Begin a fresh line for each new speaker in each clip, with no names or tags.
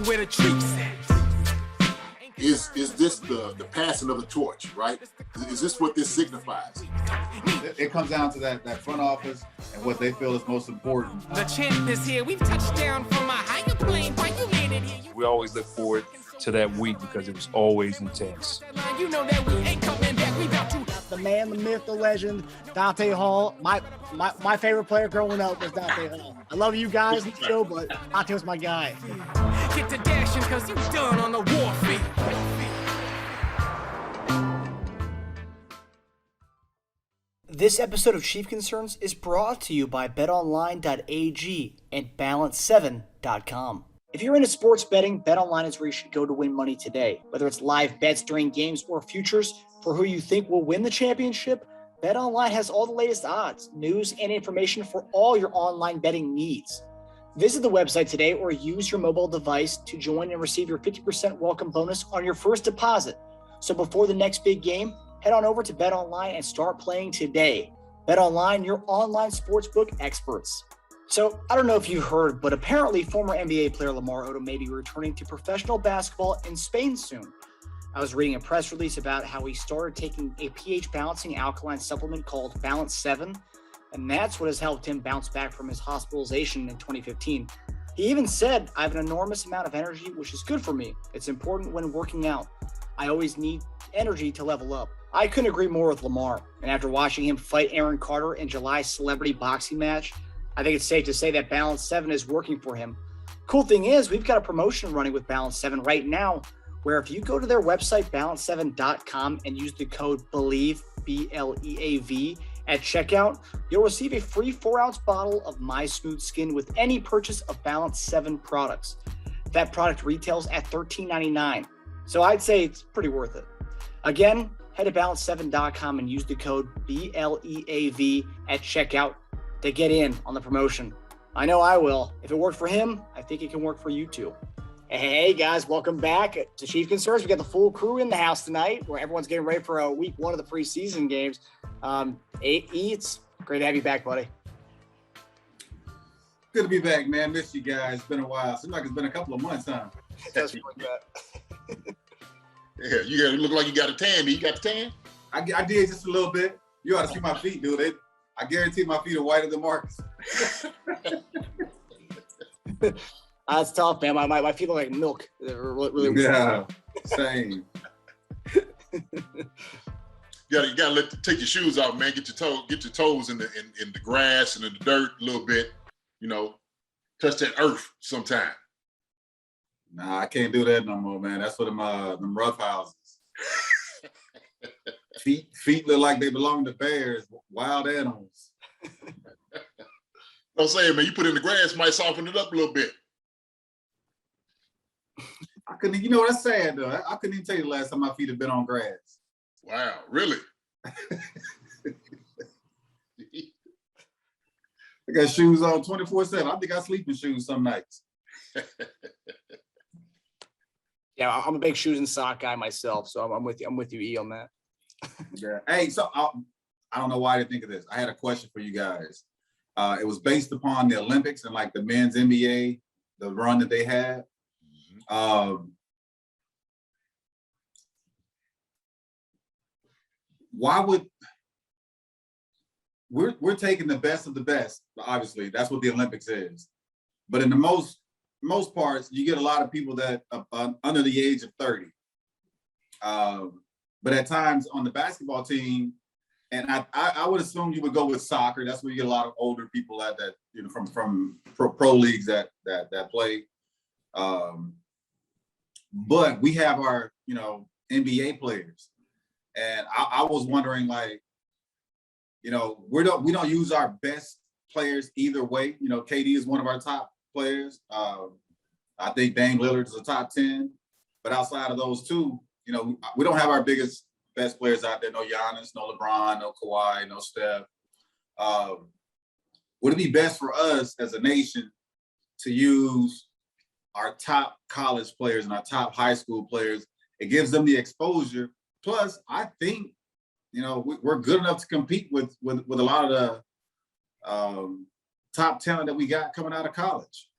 where the troops at.
Is this the passing of the torch, right? Is this what this signifies?
It comes down to that front office and what they feel is most important.
The champ is here. We've touched down from a higher plane. Why you landed here?
We always look forward to that week because it was always intense.
You know that we ain't coming back. We about to.
The man, the myth, the legend, Dante Hall. My favorite player growing up was Dante Hall. I love you guys in the show, but Dante was my guy.
Get to dashing because you done on the warfield.
This episode of Chief Concerns is brought to you by BetOnline.AG and Balance7.com. If you're into sports betting, BetOnline is where you should go to win money today. Whether it's live bets during games or futures for who you think will win the championship, BetOnline has all the latest odds, news, and information for all your online betting needs. Visit the website today or use your mobile device to join and receive your 50% welcome bonus on your first deposit. So before the next big game, head on over to BetOnline and start playing today. BetOnline, your online sportsbook experts. So I don't know if you heard, but apparently former NBA player Lamar Odom may be returning to professional basketball in Spain soon. I was reading a press release about how he started taking a pH balancing alkaline supplement called Balance 7, and that's what has helped him bounce back from his hospitalization in 2015. He even said, "I have an enormous amount of energy, which is good for me. It's important when working out. I always need energy to level up." I couldn't agree more with Lamar, and after watching him fight Aaron Carter in July's celebrity boxing match, I think it's safe to say that Balance 7 is working for him. Cool thing is, we've got a promotion running with Balance 7 right now, where if you go to their website, balance7.com, and use the code BELIEVE, BLEAV, at checkout, you'll receive a free 4-ounce bottle of My Smooth Skin with any purchase of Balance 7 products. That product retails at $13.99, so I'd say it's pretty worth it. Again, head to balance7.com and use the code BLEAV at checkout to get in on the promotion. I know I will. If it worked for him, I think it can work for you too. Hey guys, welcome back to Chief Concerns. We got the full crew in the house tonight, where everyone's getting ready for week 1 of the preseason games. It's great to have you back, buddy.
Good to be back, man. Missed you guys. It's been a while. Seems like it's been a couple of months, huh?
It does feel like that.
Yeah, you look like you got a tan. You got the tan?
I did just a little bit. You ought to see my feet, dude. I guarantee my feet are whiter than Marcus.
That's tough, man. My feet look like milk. They're really
yeah, same.
You gotta take your shoes off, man. Get your toes in the grass and in the dirt a little bit. You know, touch that earth sometime.
Nah, I can't do that no more, man. That's for them rough houses. Feet look like they belong to bears, wild animals.
I'm saying, man, you put it in the grass, might soften it up a little bit.
I couldn't, you know, that's sad though. I couldn't even tell you the last time my feet have been on grass.
Wow, really?
I got shoes on 24/7. I think I sleep in shoes some nights.
Yeah, I'm a big shoes and sock guy myself, so I'm with you. I'm with you, E, on that.
Yeah. Hey, so I don't know why I didn't think of this. I had a question for you guys. It was based upon the Olympics and like the men's NBA, the run that they had. Why would we're taking the best of the best? Obviously, that's what the Olympics is. But in the most parts, you get a lot of people that are under the age of 30. But at times on the basketball team, and I would assume you would go with soccer. That's where you get a lot of older people at that, you know, from pro leagues that play. But we have our, you know, NBA players, and I was wondering, like, you know, we don't use our best players either way. You know, KD is one of our top players. I think Dame Lillard is a top 10. But outside of those two, you know, we don't have our best players out there. No Giannis, no LeBron, no Kawhi, no Steph. Would it be best for us as a nation to use our top college players and our top high school players? It gives them the exposure. Plus, I think, you know, we're good enough to compete with a lot of the top talent that we got coming out of college.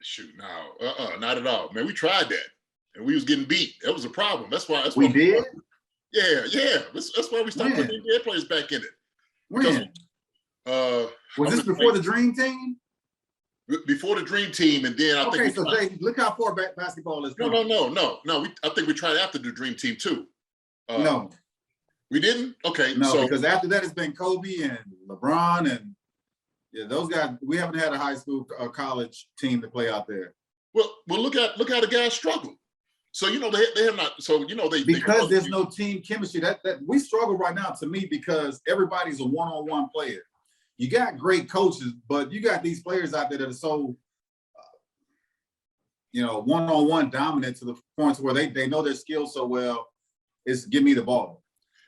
Shoot, no, not at all, man. We tried that, and we was getting beat. That was a problem. That's why.
We did.
Yeah. That's why we stopped
When?
putting NBA players back in it.
When? Was this before the Dream Team?
Before the Dream Team, and then I think.
Okay, so Jay, look how far back basketball is.
No. I think we tried after the Dream Team too.
No,
we didn't. Okay,
no,
so
because after that it's been Kobe and LeBron and those guys. We haven't had a high school or college team to play out there.
Well, look how the guys struggle. So they have not. So
because there's no team chemistry. That we struggle right now to me because everybody's a one-on-one player. You got great coaches, but you got these players out there that are so, one-on-one dominant to the points where they know their skills so well. It's give me the ball.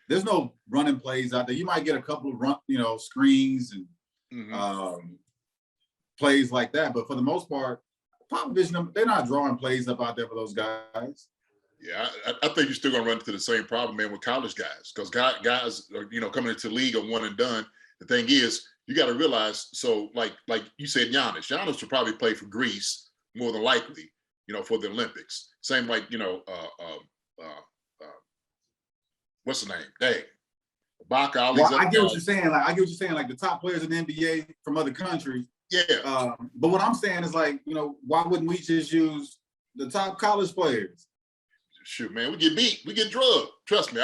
There's no running plays out there. You might get a couple of screens and plays like that, but for the most part, Popovich, they're not drawing plays up out there for those guys.
Yeah, I think you're still gonna run into the same problem, man, with college guys, because guys are coming into the league are one and done. The thing is, you got to realize, so like you said, Giannis will probably play for Greece more than likely, for the Olympics. Same like what's the name? Dang, Ibaka.
I get what you're saying. Like the top players in the NBA from other countries.
Yeah.
But what I'm saying is why wouldn't we just use the top college players?
Shoot, man, we get beat, we get drugged. Trust me.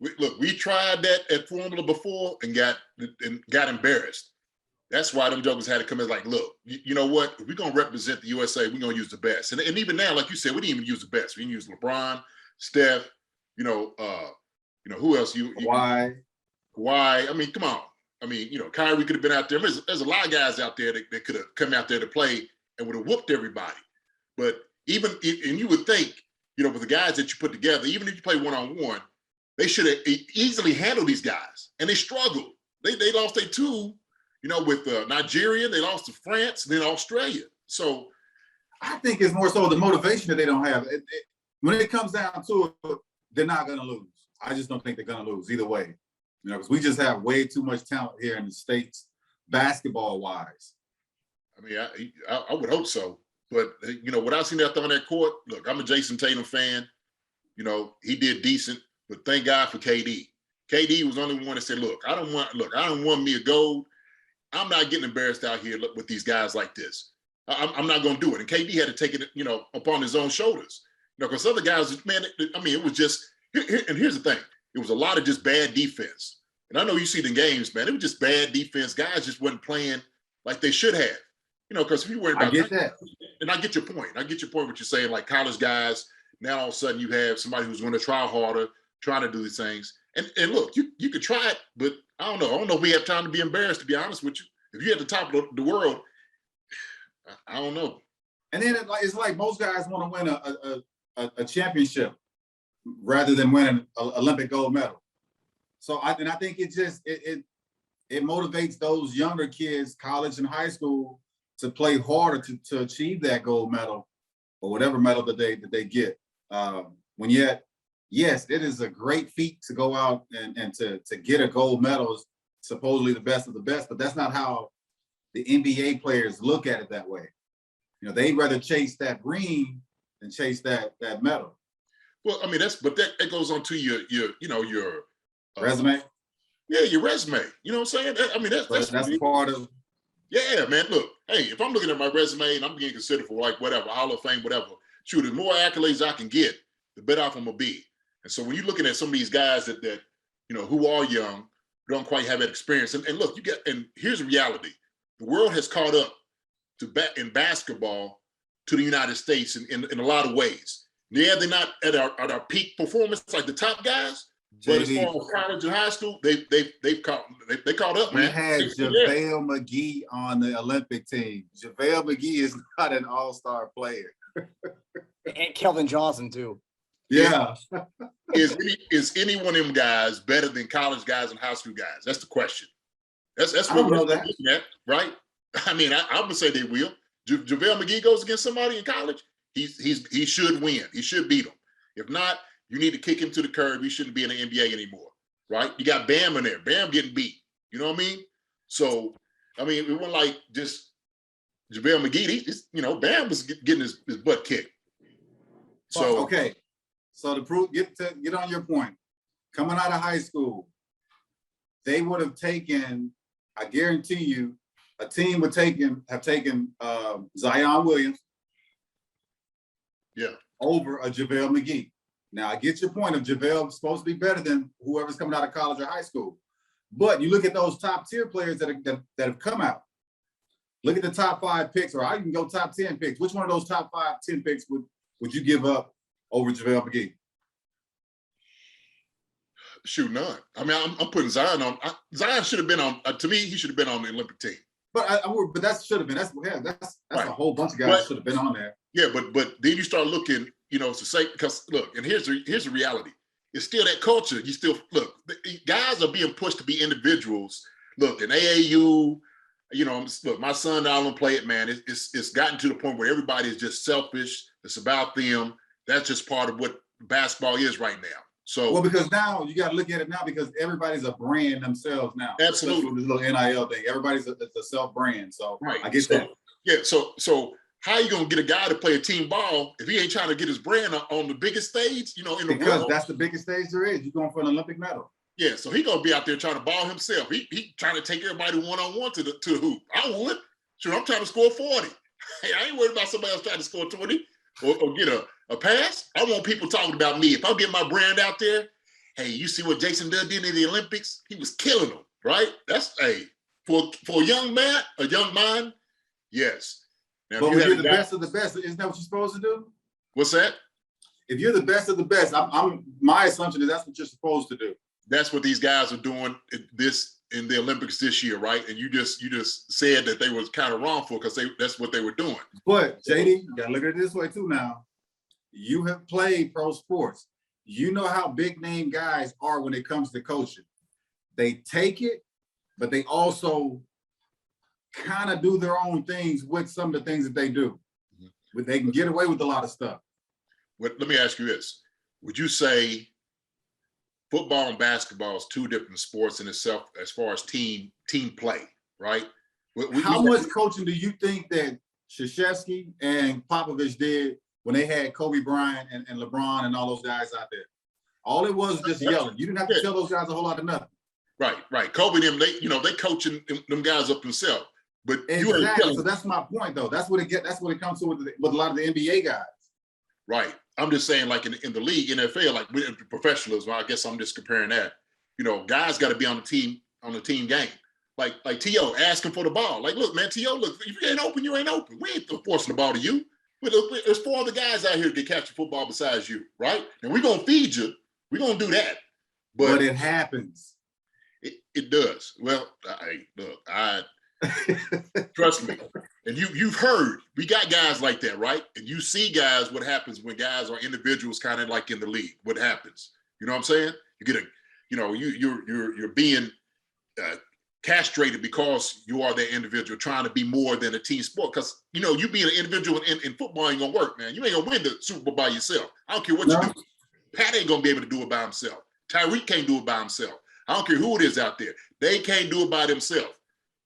We tried that at Formula before and got embarrassed. That's why them jokers had to come in like, look, you know what? If we're gonna represent the USA, we're gonna use the best. And even now, like you said, we didn't even use the best. We didn't use LeBron, Steph, who else?
Why?
I mean, come on. I mean, Kyrie could have been out there. There's a lot of guys out there that could have come out there to play and would have whooped everybody. But and you would think, with the guys that you put together, even if you play one-on-one, they should have easily handled these guys. And they struggled. They lost their two, with Nigeria, they lost to France, and then Australia. So
I think it's more so the motivation that they don't have. When it comes down to it, they're not going to lose. I just don't think they're going to lose either way. Because we just have way too much talent here in the States, basketball-wise.
I mean, I would hope so. But, what I've seen out there on that court, look, I'm a Jason Tatum fan. He did decent, but thank God for KD. KD was the only one that said, I don't want me a gold. I'm not getting embarrassed out here with these guys like this. I'm not going to do it. And KD had to take it, upon his own shoulders. Because other guys, man, it was just, and here's the thing. It was a lot of just bad defense. And I know you see the games, man. It was just bad defense. Guys just wasn't playing like they should have. Because if you worry about
I get that.
And I get your point. What you're saying, like college guys, now all of a sudden you have somebody who's going to try harder, trying to do these things. And look, you could try it, but I don't know. I don't know if we have time to be embarrassed, to be honest with you. If you're at the top of the world, I don't know.
And then it's like most guys want to win a championship rather than winning an Olympic gold medal. So I think it motivates those younger kids, college and high school, to play harder to achieve that gold medal or whatever medal that they get. When yet, yes, it is a great feat to go out and to get a gold medal, is supposedly the best of the best, but that's not how the NBA players look at it that way. They'd rather chase that ring than chase that medal.
Well, I mean, that goes on to your
resume.
Yeah, your resume. You know what I'm saying? I mean, that's
part of.
Yeah, man. Look, hey, if I'm looking at my resume and I'm getting considered for like whatever, Hall of Fame, whatever, shoot, the more accolades I can get, the better off I'm gonna be. And so when you're looking at some of these guys that who are young, don't quite have that experience, and look, and here's the reality: the world has caught up in basketball to the United States in a lot of ways. Yeah, they're not at our peak performance like the top guys. But as far as college and high school, they caught up, man.
We had JaVale McGee on the Olympic team. JaVale McGee is not an all-star player.
And Kelvin Johnson too.
Yeah.
Is any one of them guys better than college guys and high school guys? That's the question. That's what we're looking at, right? I mean, I would say they will. JaVale McGee goes against somebody in college, he should win. He should beat them. If not, you need to kick him to the curb. He shouldn't be in the NBA anymore, right? You got Bam in there. Bam getting beat. You know what I mean? So, I mean, it wasn't like just JaVale McGee, Bam was getting his butt kicked. So
okay. So to prove, get on your point, coming out of high school, they would have taken, I guarantee you, a team would have taken Zion Williams over a JaVale McGee. Now I get your point of JaVale supposed to be better than whoever's coming out of college or high school. But you look at those top tier players that have come out. Look at the top 5 picks, or I can go top 10 picks. Which one of those top 5, 10 picks would you give up over JaVale McGee?
Shoot, none. I mean, I'm putting Zion on. Zion should have been on. To me, he should have been on the Olympic team.
But that should have been. That's right. A whole bunch of guys should have been on there.
Yeah, but then you start looking, to say, because look, and here's the reality. It's still that culture. You still look. Guys are being pushed to be individuals. Look, in AAU, look, my son I don't play it, man. It's gotten to the point where everybody is just selfish. It's about them. That's just part of what basketball is right now. So, well,
because now you got to look at it now because everybody's a brand themselves now.
Absolutely,
this little NIL thing. Everybody's a self brand. So
right.
I get that.
Yeah. So how are you gonna get a guy to play a team ball if he ain't trying to get his brand on the biggest stage? In the world?
Because that's the biggest stage there is. You're going for an Olympic medal.
Yeah. So he gonna be out there trying to ball himself. He trying to take everybody 1-on-1 to the hoop. I would. Sure, I'm trying to score 40. Hey, I ain't worried about somebody else trying to score 20 or get a pass. I want people talking about me. If I get my brand out there. Hey, you see what Jason Dunn did in the Olympics? He was killing them, right? That's for a young man, a young mind, yes. Now,
but when you're the best of the best, isn't that what you're supposed to do?
What's that?
If you're the best of the best, my assumption is that's what you're supposed to do.
That's what these guys are doing in the Olympics this year, right? And you just said that they was kind of wrongful because that's what they were doing.
But JD, you gotta look at it this way too. Now, you have played pro sports. You know how big name guys are when it comes to coaching. They take it, but they also kind of do their own things with some of the things that they do. But they can get away with a lot of stuff.
Let me ask you this. Would you say football and basketball is 2 different sports in itself as far as team play, right?
How much coaching do you think that Krzyzewski and Popovich did when they had Kobe Bryant and LeBron and all those guys out there? All it was just yelling. You didn't have to tell those guys a whole lot of nothing.
Right. Kobe them, they coaching them guys up themselves. But
exactly. So that's my point, though. That's what it comes to with a lot of the NBA guys.
Right. I'm just saying, like in the league, NFL, like with professionalism, I guess I'm just comparing that. Guys got to be on the team game. Like T.O. asking for the ball. Like, look, man, T.O., look, if you ain't open, you ain't open. We ain't forcing the ball to you. There's 4 other guys out here that can catch the football besides you, right? And we're going to feed you. We're going to do that.
But it happens.
It does. Well, I trust me. And you've heard, we got guys like that, right? And you see guys, what happens when guys are individuals kind of like in the league. What happens? You know what I'm saying? You get you're being castrated because you are that individual trying to be more than a team sport. Because you being an individual in football ain't gonna work, man. You ain't gonna win the Super Bowl by yourself. I don't care what you do. Pat ain't gonna be able to do it by himself. Tyreek can't do it by himself. I don't care who it is out there. They can't do it by themselves.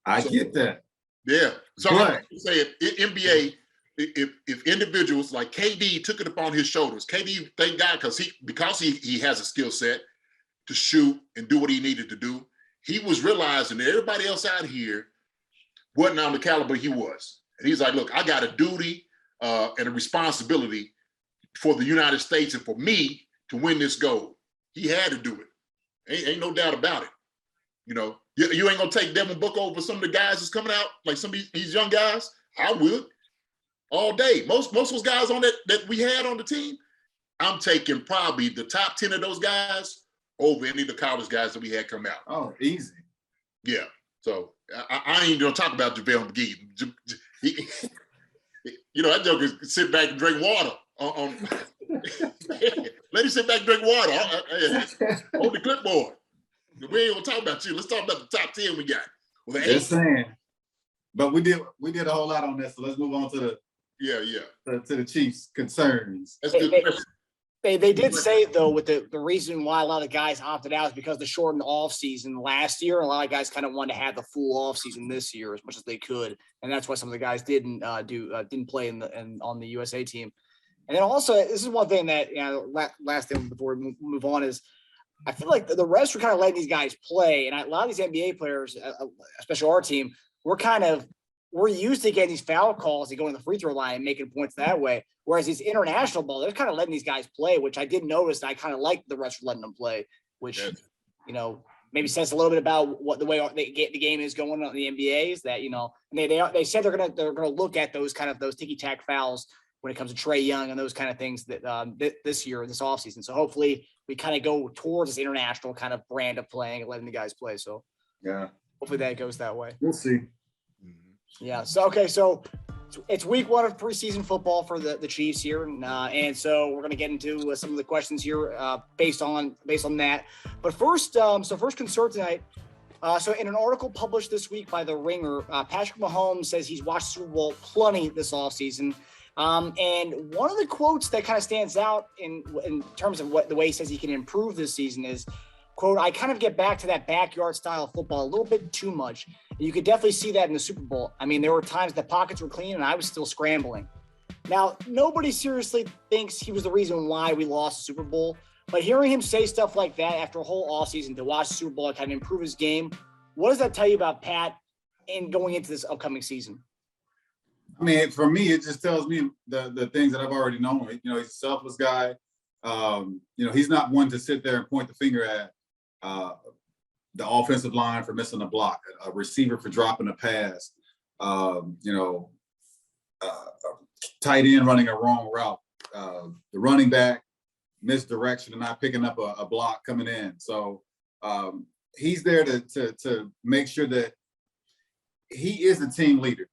I get that.
Yeah. So I'm saying NBA, if individuals like KD took it upon his shoulders, KD, thank God, because he has a skill set to shoot and do what he needed to do. He was realizing that everybody else out here wasn't on the caliber he was. And he's like, look, I got a duty and a responsibility for the United States and for me to win this gold. He had to do it. Ain't no doubt about it. You ain't gonna take Devin Booker over some of the guys that's coming out, like some of these young guys. I would all day. Most of those guys on that we had on the team, I'm taking probably the top 10 of those guys over any of the college guys that we had come out.
Oh, easy.
Yeah. So I ain't gonna talk about JaVale McGee. That joker sit back and drink water on let him sit back and drink water on the clipboard. We ain't gonna talk about you. Let's talk about the top 10 we got. Well,
just saying. But we did a whole lot on that. So let's move on to the to the Chiefs' concerns.
That's a good question.
They did say, though, with the reason why a lot of guys opted out is because the shortened off season last year. A lot of guys kind of wanted to have the full off season this year as much as they could, and that's why some of the guys didn't play on the USA team. And then also, this is one thing that last thing before we move on is I feel like the refs were kind of letting these guys play, and a lot of these NBA players, especially our team, we're used to getting these foul calls and going to the free throw line and making points that way. Whereas these international ball, they're kind of letting these guys play, which I did notice. And I kind of liked the refs letting them play, which, maybe says a little bit about what the way the game is going on in the NBA is that, and they said they're going to look at those ticky-tack fouls when it comes to Trae Young and those kind of things that this year, this offseason. So hopefully we kind of go towards this international kind of brand of playing and letting the guys play. So
yeah,
hopefully that goes that way.
We'll see.
Yeah. So it's week 1 of preseason football for the Chiefs here, and so we're going to get into some of the questions here based on that. But first, first concern tonight. So in an article published this week by The Ringer, Patrick Mahomes says he's watched Super Bowl plenty this offseason. And one of the quotes that kind of stands out in terms of the way he says he can improve this season is, quote, "I kind of get back to that backyard style of football a little bit too much." And you could definitely see that in the Super Bowl. I mean, there were times the pockets were clean and I was still scrambling. Now, nobody seriously thinks he was the reason why we lost the Super Bowl, but hearing him say stuff like that after a whole offseason to watch the Super Bowl and kind of improve his game, what does that tell you about Pat in going into this upcoming season?
I mean, for me, it just tells me the things that I've already known. He's a selfless guy. He's not one to sit there and point the finger at the offensive line for missing a block, a receiver for dropping a pass, tight end running a wrong route, the running back misdirection and not picking up a block coming in. So he's there to make sure that he is a team leader.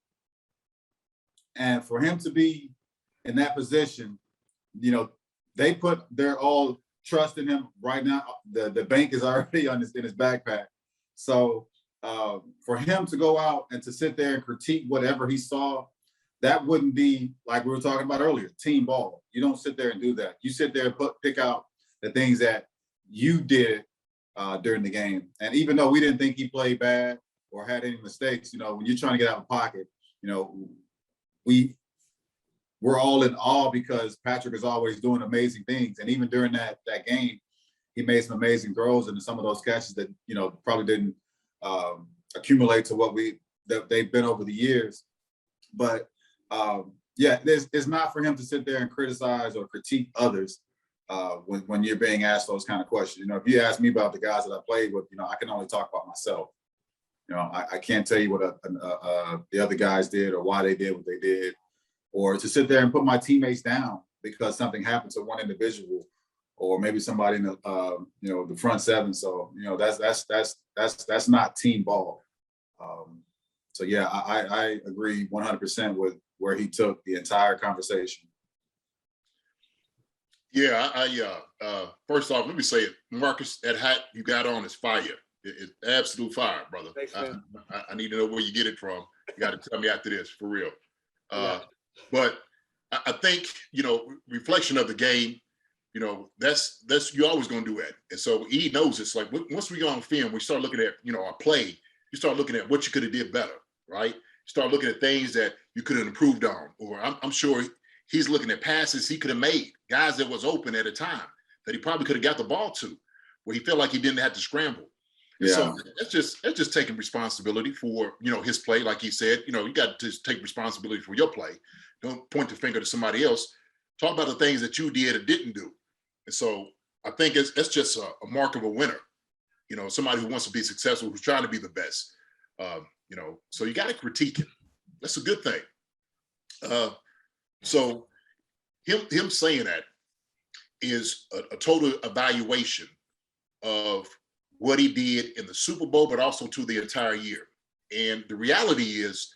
And for him to be in that position, they put their all trust in him right now. The bank is already in his backpack. So for him to go out and to sit there and critique whatever he saw, that wouldn't be, like we were talking about earlier, team ball. You don't sit there and do that. You sit there and pick out the things that you did during the game. And even though we didn't think he played bad or had any mistakes, when you're trying to get out of pocket, we're all in awe because Patrick is always doing amazing things. And even during that game, he made some amazing throws and some of those catches that, probably didn't accumulate to what they've been over the years. But it's not for him to sit there and criticize or critique others when you're being asked those kind of questions. If you ask me about the guys that I played with, I can only talk about myself. I can't tell you what the other guys did or why they did what they did, or to sit there and put my teammates down because something happened to one individual, or maybe somebody in the front seven. So that's not team ball. I agree 100% with where he took the entire conversation.
Yeah, first off, let me say it, Marcus, that hat you got on is fire. It's absolute fire, brother.
Thanks, man.
I need to know where you get it from. You got to tell me after this, for real. But I think, reflection of the game, that's you're always going to do that. And so he knows it's like once we go on film, we start looking at, our play. You start looking at what you could have did better, right? You start looking at things that you could have improved on. Or I'm sure he's looking at passes he could have made, guys that was open at a time that he probably could have got the ball to, where he felt like he didn't have to scramble. Yeah. So that's just taking responsibility for, his play. Like he said, you got to take responsibility for your play. Don't point the finger to somebody else. Talk about the things that you did or didn't do. And so I think it's just a mark of a winner. Somebody who wants to be successful, who's trying to be the best. So you got to critique it. That's a good thing. So him saying that is a total evaluation of what he did in the Super Bowl, but also to the entire year. And the reality is,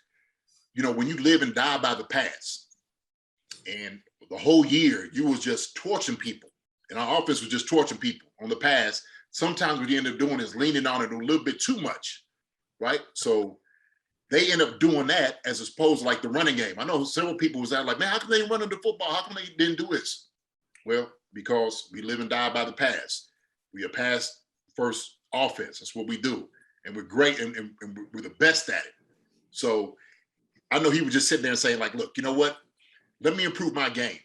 when you live and die by the past, and the whole year you was just torching people, and our offense was just torching people on the pass, sometimes what you end up doing is leaning on it a little bit too much, right? So they end up doing that as opposed to like the running game. I know several people was out like, man, how come they running the football? How come they didn't do this? Well, because we live and die by the pass. We are pass first offense. That's what we do. And we're great and we're the best at it. So I know he was just sitting there and saying, like, look, you know what? Let me improve my game.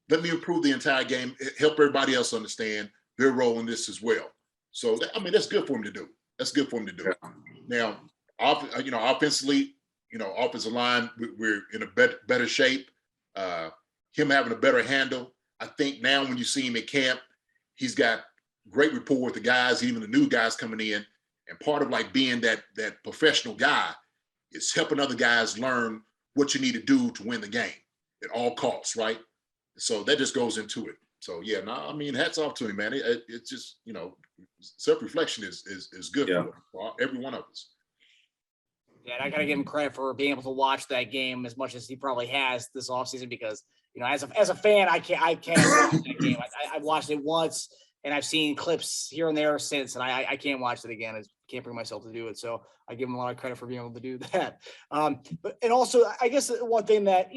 Let me improve the entire game, help everybody else understand their role in this as well. So, I mean, that's good for him to do. That's good for him to do. Now, offensively, offensive line, we're in a better shape. Him having a better handle. I think now when you see him at camp, he's got great rapport with the guys, even the new guys coming in. And part of like being that professional guy is helping other guys learn what you need to do to win the game at all costs, right? So that just goes into it. So yeah, I mean, hats off to him, man. It's just, self-reflection is good for every one of us.
Yeah, and I gotta give him credit for being able to watch that game as much as he probably has this offseason because as a fan, I can't watch that game. I've watched it once and I've seen clips here and there since, and I can't watch it again. I can't bring myself to do it. So I give him a lot of credit for being able to do that. And also, I guess one thing that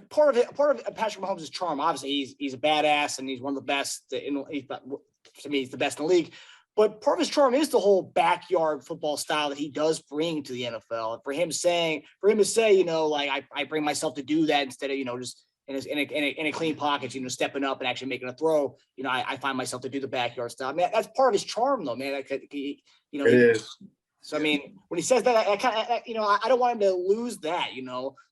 part of Patrick Mahomes' charm. Obviously, he's a badass and he's one of the best. To me, he's the best in the league. But part of his charm is the whole backyard football style that he does bring to the NFL. And for him to say, I bring myself to do that instead of just in a clean pocket, stepping up and actually making a throw. I find myself to do the backyard style. I mean, that's part of his charm, though, man.
It is.
So I mean, when he says that, I don't want him to lose that,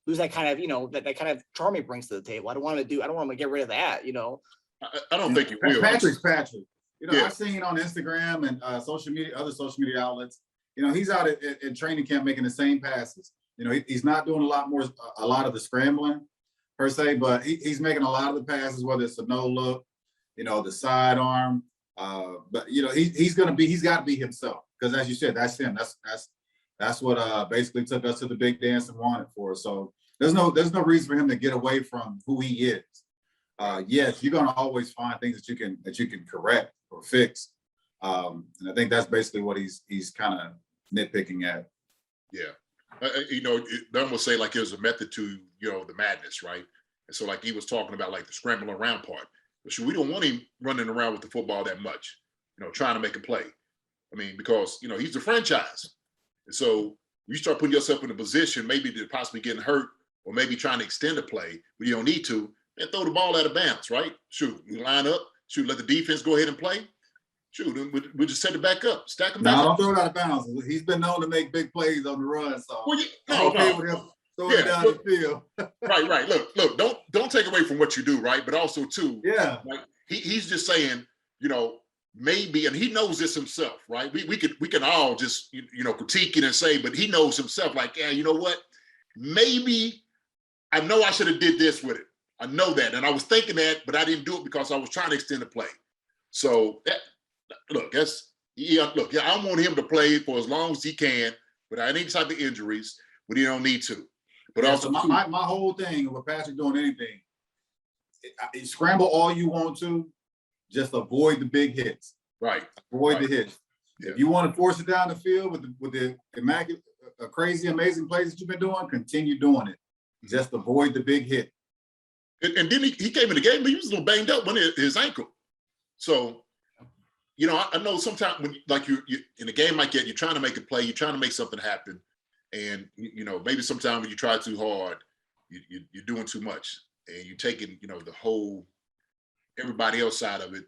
lose that kind of, that kind of charm he brings to the table. I don't want him to get rid of that,
I don't think you will.
Patrick's Patrick. I've seen on Instagram and other social media outlets, he's out at training camp making the same passes. He's not doing a lot of the scrambling per se, but he's making a lot of the passes, whether it's a no look, the sidearm. But he's got to be himself because, as you said, that's him. That's what basically took us to the big dance and won it for us. So there's no reason for him to get away from who he is. Yes, you're going to always find things that you can correct or fix, and I think that's basically what he's kind of nitpicking at.
Yeah, they almost say like there's a method to the madness, right? And so like he was talking about like the scrambling around part. But we don't want him running around with the football that much, trying to make a play. I mean, because he's the franchise, and so you start putting yourself in a position maybe to possibly getting hurt or maybe trying to extend a play, but you don't need to. And throw the ball out of bounds, right? Shoot, we line up. Shoot, let the defense go ahead and play. Shoot, we'll just set it back up, stack them back up.
No, don't throw it out of bounds. He's been known to make big plays on the run, so
I'm okay
with him throwing it down the field.
Right. Look, don't take away from what you do, right? But also too, like he's just saying, maybe, and he knows this himself, right? We can all just critique it and say, but he knows himself, like, yeah, you know what? Maybe I know I should have did this with it. I know that, and I was thinking that, but I didn't do it because I was trying to extend the play. So I want him to play for as long as he can without any type of injuries, but he don't need to. But also,
so my whole thing with Patrick doing anything, scramble all you want to, just avoid the big hits.
Right.
Avoid the hits.
Yeah.
If you want to force it down the field with the immaculate, crazy, amazing plays that you've been doing, continue doing it. Just avoid the big hit.
And then he came in the game, but he was a little banged up when his ankle. So, I know sometimes when you in a game like that, you're trying to make a play, you're trying to make something happen, and maybe sometimes when you try too hard, you're doing too much, and you're taking the whole everybody else side of it,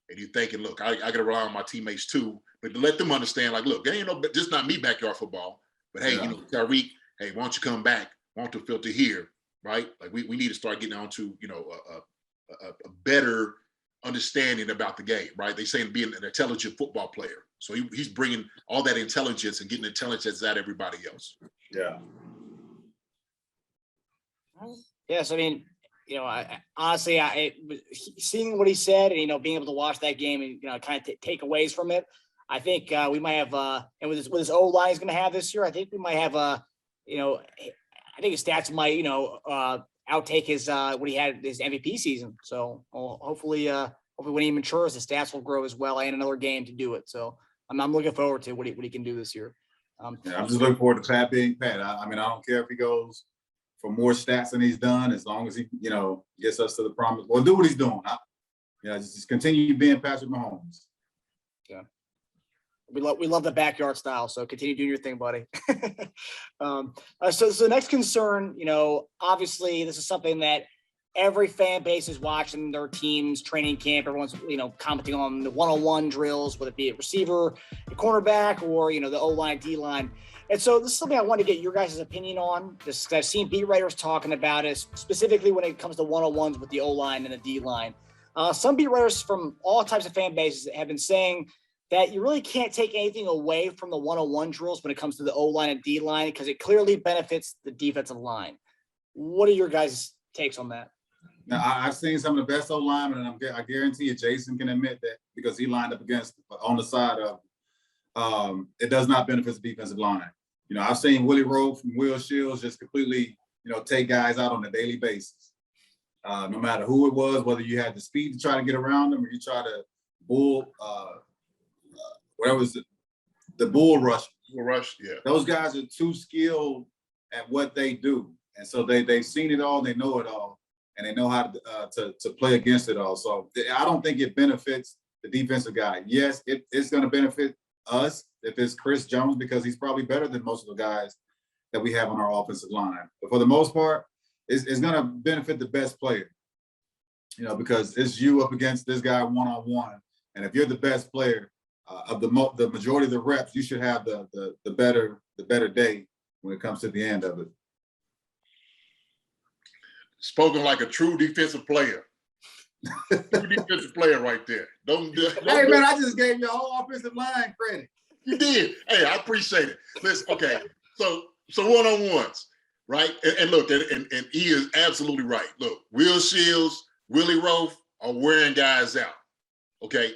and you're thinking, look, I got to rely on my teammates too, but to let them understand, like, look, ain't just not me backyard football, but hey, Tyreek, hey, why don't you come back? Why don't you filter here? Right? Like we need to start getting on to, a better understanding about the game, right? They say being an intelligent football player. So he's bringing all that intelligence and getting intelligence out of everybody else.
Yeah.
Yes. I mean, honestly, seeing what he said and, being able to watch that game and, kind of takeaways from it, I think we might have, and with his O-line he's going to have this year, I think we might have, I think his stats might, outtake his what he had his MVP season. So hopefully when he matures, his stats will grow as well, and another game to do it. So I'm looking forward to what he can do this year.
I'm just looking forward to Pat being Pat. I mean, I don't care if he goes for more stats than he's done, as long as he, gets us to the promise. Well, do what he's doing. just continue being Patrick Mahomes.
Yeah. We love the backyard style, so continue doing your thing, buddy. So the next concern, obviously this is something that every fan base is watching their team's training camp. Everyone's, commenting on the one-on-one drills, whether it be a receiver, a cornerback, or, the O-line, D-line. And so this is something I want to get your guys' opinion on. Just I've seen beat writers talking about it, specifically when it comes to one-on-ones with the O-line and the D-line. Some beat writers from all types of fan bases have been saying that you really can't take anything away from the one-on-one drills when it comes to the O-line and D-line because it clearly benefits the defensive line. What are your guys' takes on that?
Now, I've seen some of the best O-linemen, and I guarantee you Jason can admit that because he lined up against on the side of it does not benefit the defensive line. I've seen Willie Rowe from Will Shields just completely, take guys out on a daily basis. No matter who it was, whether you had the speed to try to get around them or you try to bull, whatever was the bull rush.
Bull rush, yeah.
Those guys are too skilled at what they do. And so they've seen it all, they know it all. And they know how to play against it all. So I don't think it benefits the defensive guy. Yes, it's going to benefit us if it's Chris Jones because he's probably better than most of the guys that we have on our offensive line. But for the most part, it's going to benefit the best player, because it's you up against this guy one-on-one. And if you're the best player of the majority of the reps, you should have the better day when it comes to the end of it.
Spoken like a true defensive player. True defensive player right there.
Hey, man, I just gave your whole offensive line credit.
You did. Hey, I appreciate it. Listen, okay. So one-on-ones, right? And look, and he is absolutely right. Look, Will Shields, Willie Rowe are wearing guys out. Okay.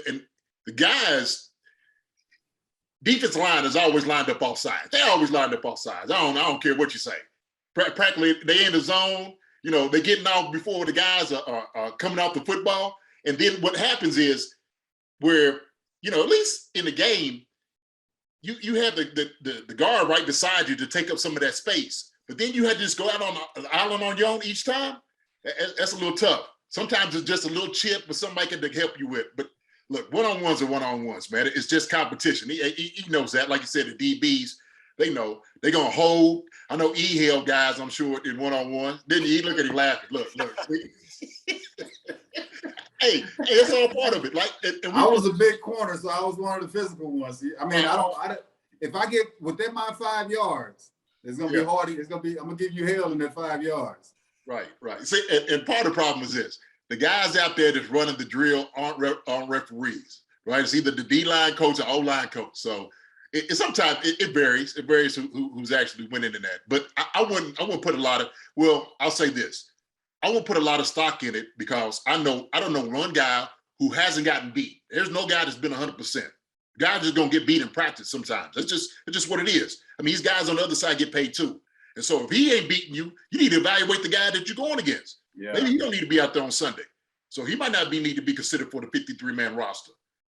And the guys, defensive line is always lined up off sides. They always lined up off sides. I don't care what you say. Practically, they in the zone. They're getting off before the guys are coming off the football. And then what happens is where, at least in the game, you have the guard right beside you to take up some of that space. But then you had to just go out on the island on your own each time. That's a little tough. Sometimes it's just a little chip with somebody to help you with. But look, one-on-ones are one-on-ones, man. It's just competition. He knows that. Like you said, the DBs, they know they're going to hold. I know E held guys, I'm sure, in one-on-one. Didn't he? Look at him laughing. Look. hey, it's all part of it.
I was a big corner, so I was one of the physical ones. I mean, if I get within my 5 yards, it's going to be hard. I'm going to give you hell in that 5 yards.
Right. See, and part of the problem is this. The guys out there that's running the drill aren't referees, right? It's either the D-line coach or O-line coach. So sometimes it varies. It varies who's actually winning in that. But I wouldn't put a lot of. Well, I'll say this: I won't put a lot of stock in it because I don't know one guy who hasn't gotten beat. There's no guy that's been 100%. Guys just gonna get beat in practice sometimes. It's just what it is. I mean, these guys on the other side get paid too. And so if he ain't beating you, you need to evaluate the guy that you're going against. Yeah. Maybe you don't need to be out there on Sunday. So he might not need to be considered for the 53-man roster.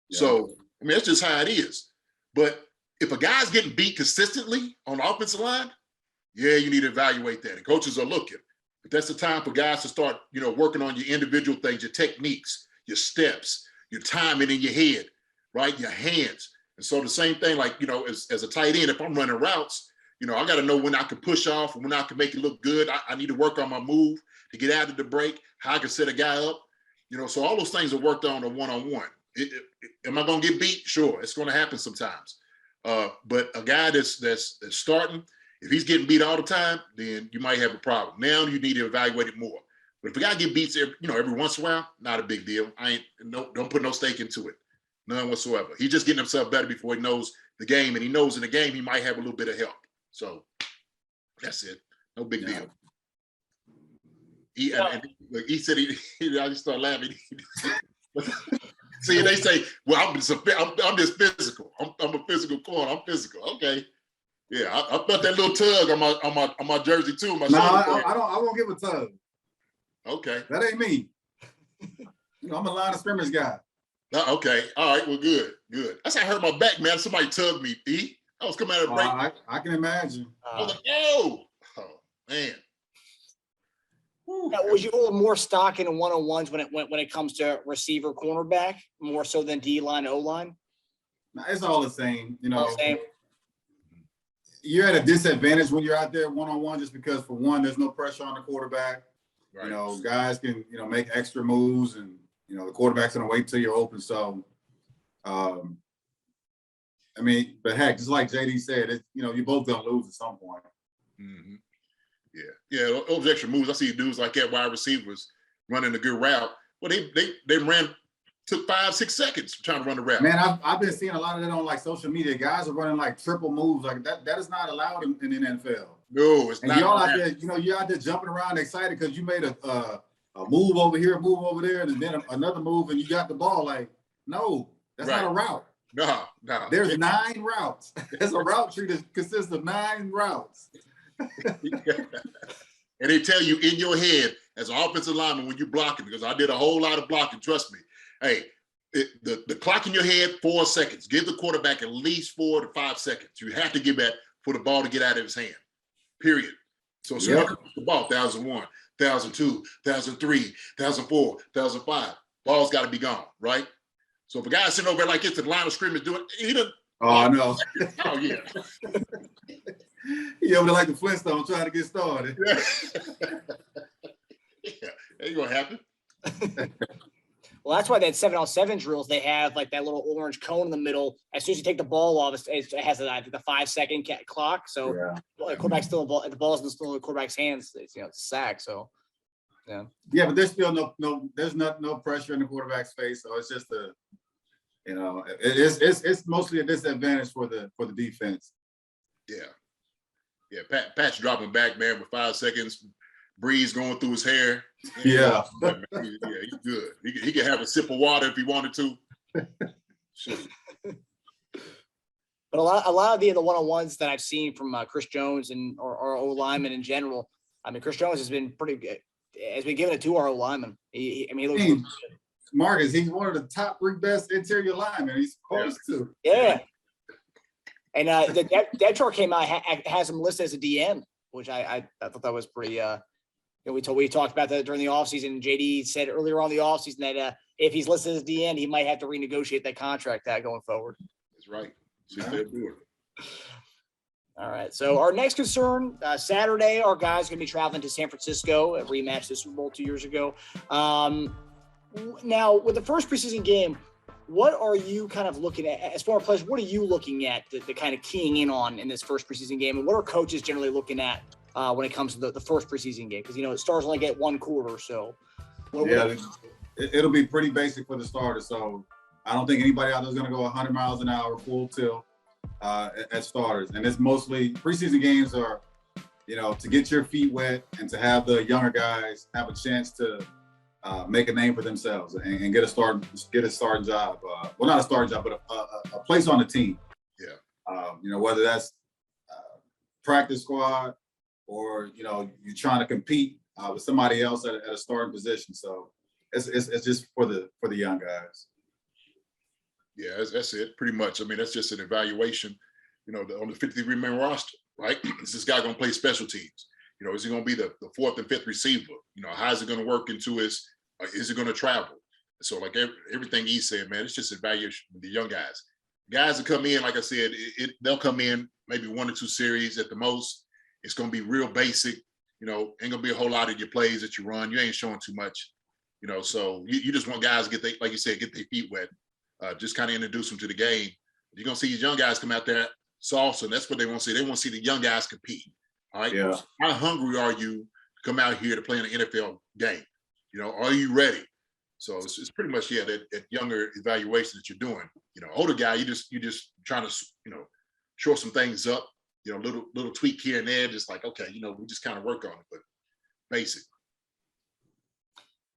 Yeah. So, I mean, that's just how it is. But if a guy's getting beat consistently on the offensive line, yeah, you need to evaluate that. And coaches are looking. But that's the time for guys to start, working on your individual things, your techniques, your steps, your timing in your head, right? Your hands. And so the same thing, like, as a tight end, if I'm running routes, I got to know when I can push off and when I can make it look good. I need to work on my move to get out of the break, how I can set a guy up. So all those things are worked on a one-on-one. Am I going to get beat? Sure, it's going to happen sometimes. But a guy that's starting, if he's getting beat all the time, then you might have a problem. Now you need to evaluate it more. But if a guy get beats every once in a while, not a big deal. Don't put no stake into it, none whatsoever. He's just getting himself better before he knows the game, and he knows in the game he might have a little bit of help. So that's it. No big deal. He said I just started laughing. See, they say, well, I'm just physical. I'm a physical corner. I'm physical. Okay. Yeah, I felt that little tug on my jersey too.
I won't give a tug.
Okay.
That ain't me. I'm a line of scrimmage guy.
Okay. All right. Well, good. That's how I hurt my back, man. Somebody tugged me, E. I was coming out of break.
I can imagine.
I was like, oh, man.
Now, was you a little more stock in one-on-ones when it comes to receiver, cornerback, more so than D-line, O-line?
Nah, it's all the same. You
All
know,
the same.
you're at a disadvantage when you're out there one-on-one just because, for one, there's no pressure on the quarterback.
Right.
You know, guys can, make extra moves, and, the quarterback's going to wait till you're open. So, but heck, just like JD said, you're both going to lose at some point.
Mm-hmm. Yeah. Those extra moves. I see dudes like that, wide receivers running a good route. Well, they took 5-6 seconds trying to run the route.
Man, I've been seeing a lot of that on like social media. Guys are running like triple moves like that. That is not allowed in the NFL.
No, it's
and
not.
Y'all out there, you're out there jumping around excited because you made a move over here, move over there, and then another move, and you got the ball. Like, no, that's not a route.
No.
There's 9 routes. There's a route tree that consists of 9 routes.
And they tell you in your head as an offensive lineman when you're blocking, because I did a whole lot of blocking, trust me. Hey, the clock in your head, 4 seconds. Give the quarterback at least 4 to 5 seconds. You have to give that for the ball to get out of his hand, period. So as soon as you come to the ball, 1001, 1002, 1003, 1004, 1005, ball's got to be gone, right? So if a guy's sitting over there like this at the line of scrimmage doing, he doesn't.
Oh, I know.
Oh, yeah.
He over there like the Flintstones trying to get started.
Yeah, ain't gonna happen.
Well, that's why that 7-on-7 drills, they have like that little orange cone in the middle. As soon as you take the ball off, it has the 5-second clock. So the quarterback's still the ball's still in the quarterback's hands. It's a sack. So
yeah, but there's still no pressure in the quarterback's face. So it's just it's mostly a disadvantage for the defense.
Yeah. Pat's dropping back, man, with 5 seconds. Breeze going through his hair.
Yeah.
He's good. He can have a sip of water if he wanted to. Sure.
But a lot of the one-on-ones that I've seen from Chris Jones or O linemen in general, I mean, Chris Jones has been pretty good. Has been given it to our O lineman. He looks
Marcus, he's one of the top 3 best interior linemen. He's supposed to.
Yeah. And the depth chart came out, has him listed as a DM, which I thought that was pretty. We talked about that during the offseason. JD said earlier on the offseason that if he's listed as DN, he might have to renegotiate that contract going forward.
That's right. See if they'll do it.
All right. So our next concern, Saturday, our guys are going to be traveling to San Francisco, a rematch the Super Bowl 2 years ago. Now, with the first preseason game, what are you kind of looking at as far as players? What are you looking at the kind of keying in on in this first preseason game? And what are coaches generally looking at when it comes to the first preseason game? Because, stars only get 1 quarter. So,
it'll be pretty basic for the starters. So I don't think anybody out there is going to go 100 miles an hour full tilt as starters. And it's mostly preseason games are, to get your feet wet and to have the younger guys have a chance to make a name for themselves and get a starting job. Well, not a starting job, but a place on the team. Yeah. Whether that's practice squad or, you're trying to compete with somebody else at a starting position. So it's just for the young guys.
Yeah, that's it pretty much. I mean, that's just an evaluation, on the 53-man roster, right? Is this guy going to play special teams? Is he going to be the 4th and 5th receiver? How's it going to work into his, is it going to travel? So like everything he said, man, it's just an evaluation with the young guys. Guys that come in, like I said, they'll come in maybe 1 or 2 series at the most. It's going to be real basic. Ain't going to be a whole lot of your plays that you run. You ain't showing too much, so you just want guys to get their feet wet. Just kind of introduce them to the game. You're going to see these young guys come out there soft, and that's what they want to see. They want to see the young guys compete. All right.
Yeah.
How hungry are you to come out here to play in an NFL game? Are you ready? So it's pretty much, that younger evaluation that you're doing. Older guy, you just trying to, shore some things up, little tweak here and there, just like, okay, we just kind of work on it, but basic.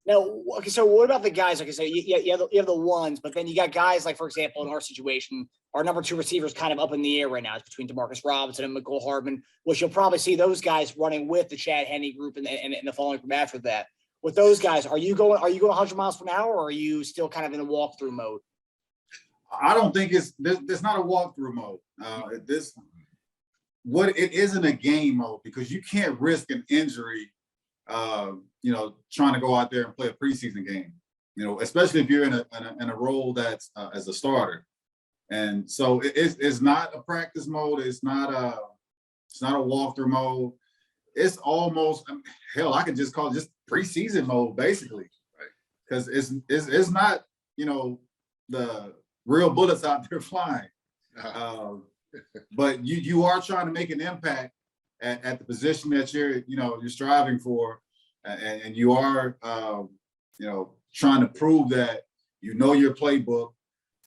Now, okay, so what about the guys? Like I said, you have the ones, but then you got guys like, for example, in our situation, our number 2 receivers kind of up in the air right now. It's between DeMarcus Robinson and McCole Hardman, which you'll probably see those guys running with the Chad Henne group and the following from after that. With those guys, are you going 100 miles per hour, or are you still kind of in a walkthrough mode?
I don't think there's not a walkthrough mode. It isn't a game mode because you can't risk an injury. trying to go out there and play a preseason game, especially if you're in a role that's as a starter. And so it's not a practice mode. It's not a walkthrough mode. It's almost, hell, I could just call it just preseason mode, basically.
Right.
Because it's not, the real bullets out there flying. But you are trying to make an impact at the position that you're striving for. And you are, trying to prove that your playbook,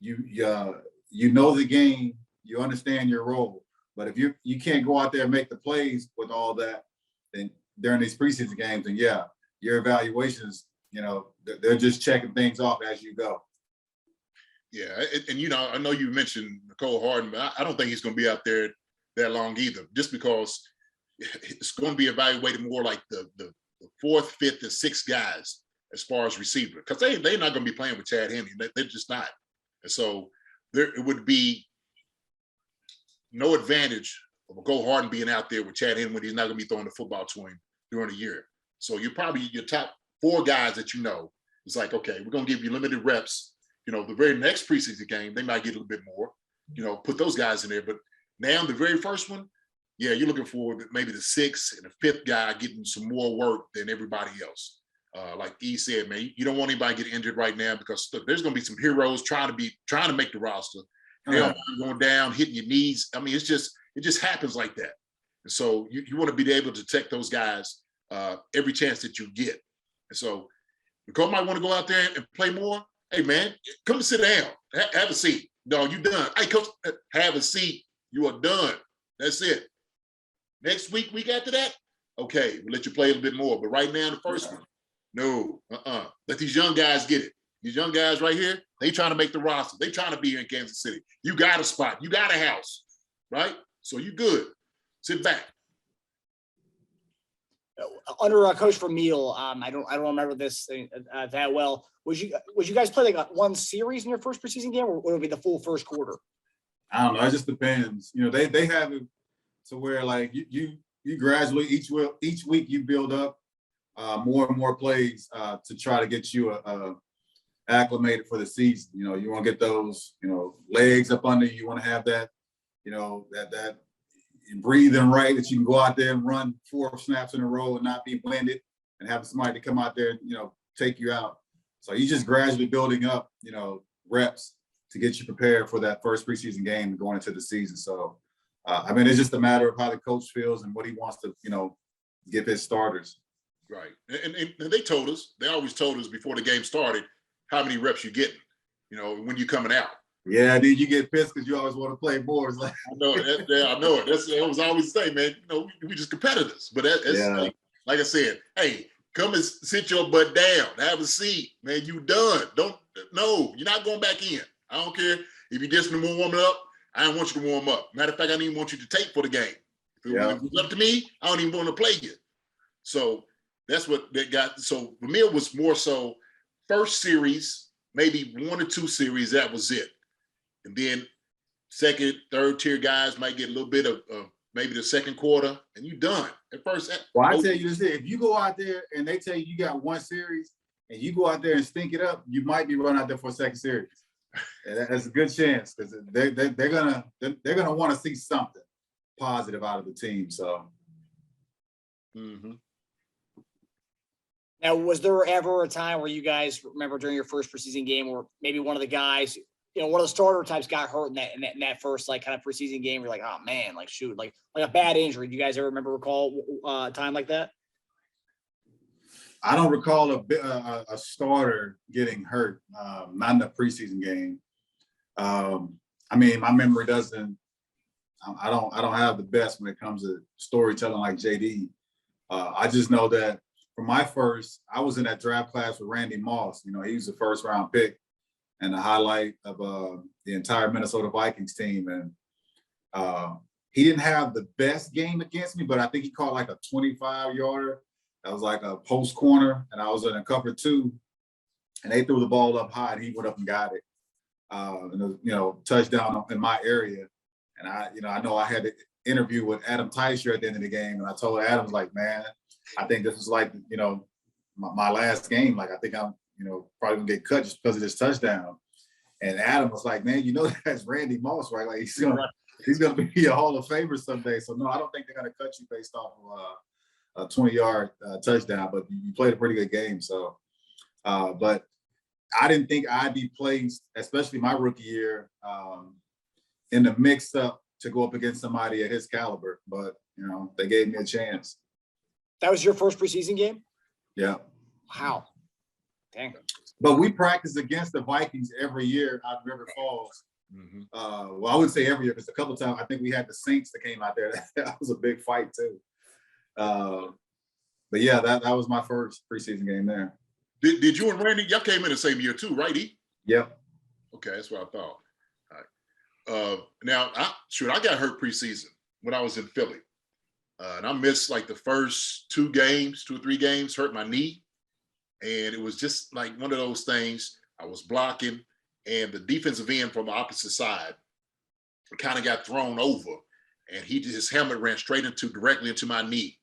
you know the game, you understand your role. But if you can't go out there and make the plays with all that, then during these preseason games, then yeah, your evaluations, they're just checking things off as you go.
Yeah, and I know you mentioned Nicole Harden, but I don't think he's going to be out there that long either, just because it's going to be evaluated more like the fourth, fifth, and sixth guys as far as receiver, because they're not going to be playing with Chad Henne. They're just not. And so it would be no advantage of Nicole Harden being out there with Chad Henne when he's not going to be throwing the football to him during the year. So you're probably your top four guys that it's like, okay, we're going to give you limited reps. The very next preseason game, they might get a little bit more, put those guys in there. But now the very first one, yeah, you're looking for maybe the sixth and the fifth guy getting some more work than everybody else. Like E said, man, you don't want anybody to get injured right now, because look, there's going to be some heroes trying to make the roster. They're going down, hitting your knees. I mean, it just happens like that. And so you want to be able to protect those guys every chance that you get. And so Nicole might want to go out there and play more. Hey, man, come and sit down. Have a seat. No, you done. Hey, coach, have a seat. You are done. That's it. Next week after that, okay, we'll let you play a little bit more. But right now, the first one, no, let these young guys get it. These young guys right here, they trying to make the roster. They trying to be here in Kansas City. You got a spot. You got a house, right? So you good. Sit back.
Under Coach Vermeil, I don't remember this that well. Would you guys play like one series in your first preseason game, or would it be the full first quarter?
I don't know. It just depends. They have it to where like you gradually each week you build up more and more plays to try to get you acclimated for the season. You want to get those legs up under you. You want to have that that breathing right, that you can go out there and run 4 snaps in a row and not be winded, and have somebody to come out there and take you out. So you just gradually building up reps to get you prepared for that first preseason game going into the season. So it's just a matter of how the coach feels and what he wants to give his starters.
Right. And they always told us before the game started how many reps you're getting, when you're coming out.
Yeah, then you get pissed because you always want to play more. It's like,
I know it. I know it. That's what I was always saying, man. We just competitors. But that's like I said, hey, come and sit your butt down. Have a seat, man. You done. You're not going back in. I don't care if you just warming up. I don't want you to warm up. Matter of fact, I don't even want you to tape for the game. If it's up to me, I don't even want to play you. So that's what they got. So Vermeil was more so first series, maybe 1 or 2 series. That was it. And then second, third tier guys might get a little bit of maybe the second quarter, and you done at first.
Well, I tell you this: if you go out there and they tell you got 1 series, and you go out there and stink it up, you might be run out there for a second series. And that's a good chance, because they're gonna want to see something positive out of the team. So.
Mm-hmm.
Now, was there ever a time where you guys remember during your first preseason game where maybe one of the guys, one of the starter types got hurt in that first like kind of preseason game? You're like, oh man, like shoot, like a bad injury. Do you guys ever recall a time like that?
I don't recall a starter getting hurt, not in a preseason game. My memory doesn't. I don't have the best when it comes to storytelling like JD. I just know that for my first, I was in that draft class with Randy Moss. He was the first round pick and the highlight of the entire Minnesota Vikings team. And he didn't have the best game against me, but I think he caught like a 25-yarder. That was like a post corner, and I was in a cover 2, and they threw the ball up high, and he went up and got it. And it was, touchdown in my area. And I know I had to interview with Adam Teicher at the end of the game, and I told Adam, like, man, I think this is like, my last game, like I think I'm, probably gonna get cut just because of this touchdown. And Adam was like, man, that's Randy Moss, right? Like he's gonna be a Hall of Famer someday. So no, I don't think they're gonna cut you based off of a 20-yard touchdown, but you played a pretty good game. So, but I didn't think I'd be placed, especially my rookie year, in the mix-up to go up against somebody at his caliber. But they gave me a chance.
That was your first preseason game?
Yeah.
Wow. Dang.
But we practice against the Vikings every year out of River Falls.
Mm-hmm.
Well, I wouldn't say every year, because a couple of times I think we had the Saints that came out there. That was a big fight too. But yeah, that was my first preseason game there.
Did you and Randy, y'all came in the same year too, right?
Yep.
Okay, that's what I thought. All right. Now, I got hurt preseason when I was in Philly. And I missed like the first 2 or 3 games, hurt my knee. And it was just like one of those things. I was blocking, and the defensive end from the opposite side kind of got thrown over, and his helmet ran directly into my knee.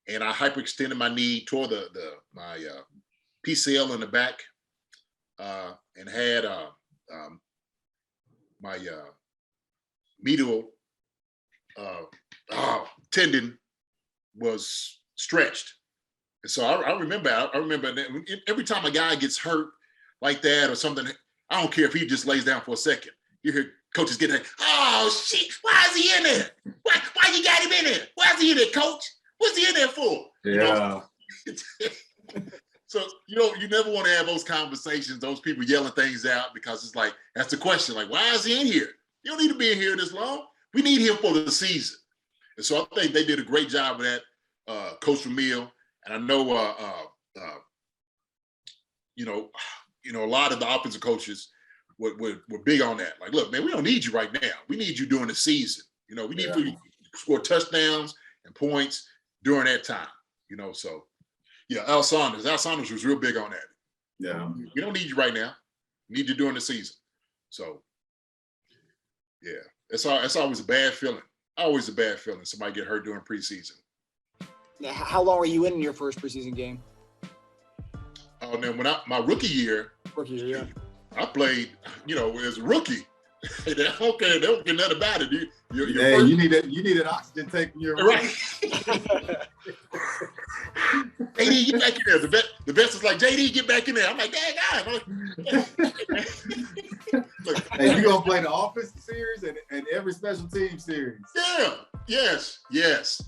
And I hyperextended my knee, tore my PCL in the back, and had my medial tendon was stretched. And so I remember that every time a guy gets hurt like that or something, I don't care if he just lays down for a second. You hear coaches get like, oh shit, why is he in there? Why you got him in there? Why is he in there, coach? What's he in there for?
Yeah.
So you never want to have those conversations, those people yelling things out, because it's like, that's the question. Like, why is he in here? You don't need to be in here this long. We need him for the season. And so I think they did a great job of that, Coach Ramil. And I know, a lot of the offensive coaches were big on that. Like, look, man, we don't need you right now. We need you during the season. We need you to score touchdowns and points during that time. So yeah, Al Saunders was real big on that.
Yeah,
we don't need you right now. We need you during the season. So yeah, it's always a bad feeling. Always a bad feeling. Somebody get hurt during preseason.
Now, how long were you in your first preseason game?
Oh, then when my rookie year, I played, as a rookie. They don't care nothing about it.
You need an oxygen tank in your room.
Right. JD, get back in there. The best is like, JD, get back in there. I'm like, dang,
Hey, you gonna play the offensive series and every special team series.
Yeah. Yes.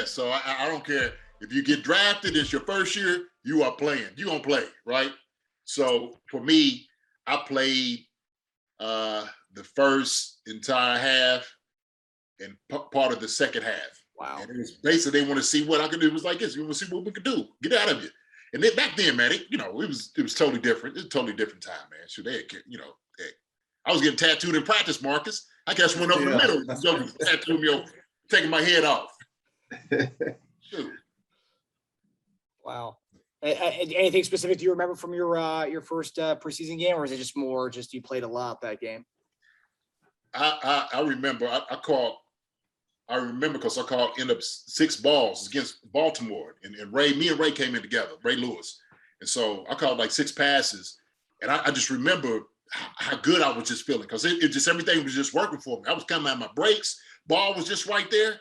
So I don't care. If you get drafted, it's your first year, you are playing. You're gonna play, right? So for me, I played the first entire half and part of the second half.
Wow.
And it was basically they want to see what I could do. It was like this. We want to see what we could do. Get out of you. And then back then, man, it was totally different. It was a totally different time, man. So I was getting tattooed in practice, Marcus. I just went over the middle, tattooed me, taking my head off. Shoot.
Wow. Anything specific do you remember from your first preseason game, or is it just more you played a lot that game?
I remember I remember because I called end up 6 balls against Baltimore, and me and Ray came in together, Ray Lewis. And so I called like 6 passes, and I just remember how good I was just feeling, because it just, everything was just working for me. I was coming out of my breaks, ball was just right there.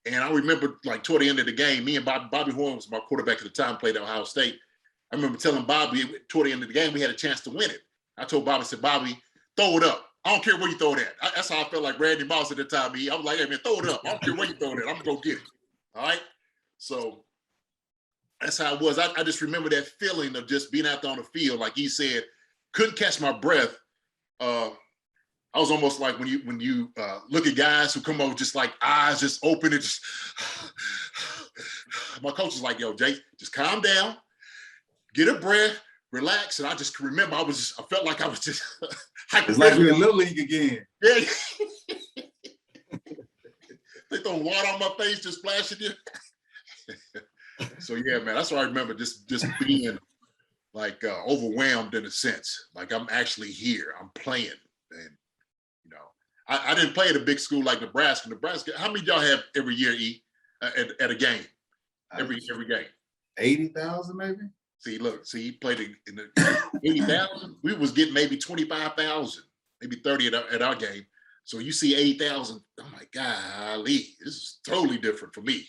And I remember like toward the end of the game, me and Bobby Horn was my quarterback at the time, played at Ohio State. I remember telling Bobby toward the end of the game, we had a chance to win it. I told Bobby, I said, Bobby, throw it up. I don't care where you throw it at. That's how I felt like Randy Moss at the time. I was like, hey, man, throw it up. I don't care where you throw it at. I'm going to go get it. All right? So that's how it was. I just remember that feeling of just being out there on the field. Like he said, couldn't catch my breath. I was almost like when you look at guys who come over just like eyes just open and just, my coach was like, yo, Jake, just calm down, get a breath, relax. And I just remember I felt like I was just
it's like you're in Little League again.
Yeah. They throw water on my face, just splashing you. So yeah, man, that's what I remember, just being like overwhelmed in a sense. Like I'm actually here, I'm playing. And I didn't play at a big school like Nebraska. How many of y'all have every year, at a game? Every game?
80,000 maybe?
See, he played in the 80,000. We was getting maybe 25,000, maybe 30 at our game. So you see 80,000. Oh my golly, this is totally different for me.